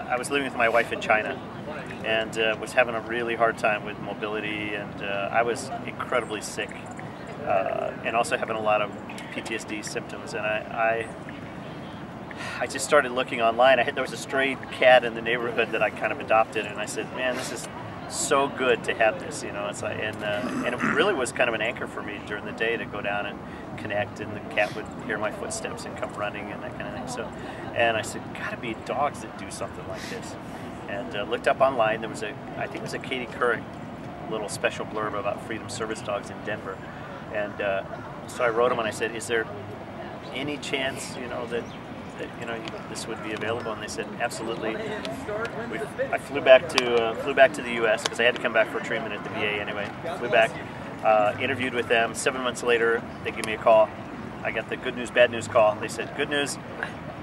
I was living with my wife in China, and was having a really hard time with mobility, and I was incredibly sick, and also having a lot of PTSD symptoms. And I just started looking online. There was a stray cat in the neighborhood that I kind of adopted, and I said, man, this is so good to have this, you know. It's like, and it really was kind of an anchor for me during the day to go down and connect, and the cat would hear my footsteps and come running and that kind of thing. So, and I said, gotta be dogs that do something like this. And looked up online. There was I think it was a Katie Couric little special blurb about freedom service dogs in Denver, and so I wrote them and I said, is there any chance, you know, that this would be available? And they said, absolutely. I flew back to the U.S. because I had to come back for treatment at the VA anyway. Flew back, interviewed with them. 7 months later, they gave me a call. I got the good news, bad news call. They said, good news,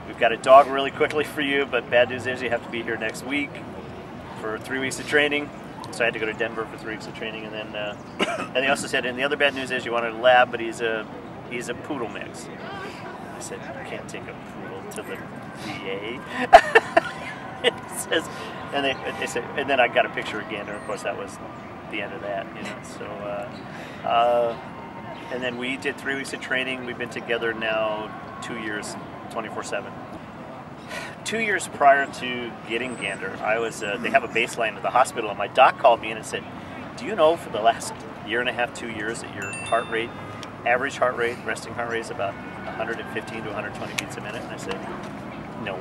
we've got a dog really quickly for you, but bad news is you have to be here next week for 3 weeks of training. So I had to go to Denver for 3 weeks of training, and then and they also said, and the other bad news is you wanted a lab, but he's a poodle mix. I said, you can't take a poodle to the VA. It says, and they said, and then I got a picture of Gander. Of course, that was the end of that, you know. So, and then we did 3 weeks of training. We've been together now 2 years, 24/7. 2 years prior to getting Gander, I was. They have a baseline at the hospital, and my doc called me in and said, "Do you know for the last year and a half, 2 years, that your heart rate, average heart rate, resting heart rate is about 115 to 120 beats a minute?" And I said, no.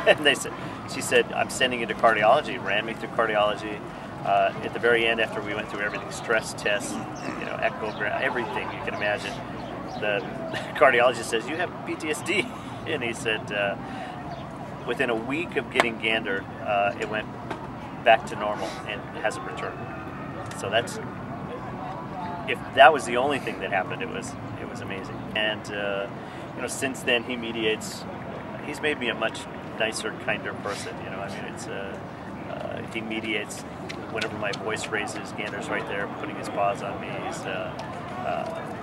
And she said, I'm sending you to cardiology. Ran me through cardiology. At the very end, after we went through everything, stress tests, you know, echogram, everything you can imagine, the cardiologist says, you have PTSD. And he said, within a week of getting Gander, it went back to normal and hasn't returned. So that's, if that was the only thing that happened, it was amazing. And you know, since then he mediates. He's made me a much nicer, kinder person. You know, I mean, it's he mediates whenever my voice raises. Gander's right there, putting his paws on me.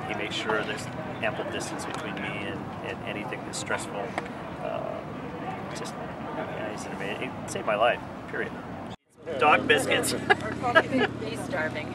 He makes sure there's ample distance between me and anything that's stressful. Just, yeah, he's amazing. He saved my life. Period. Dog biscuits. He's starving.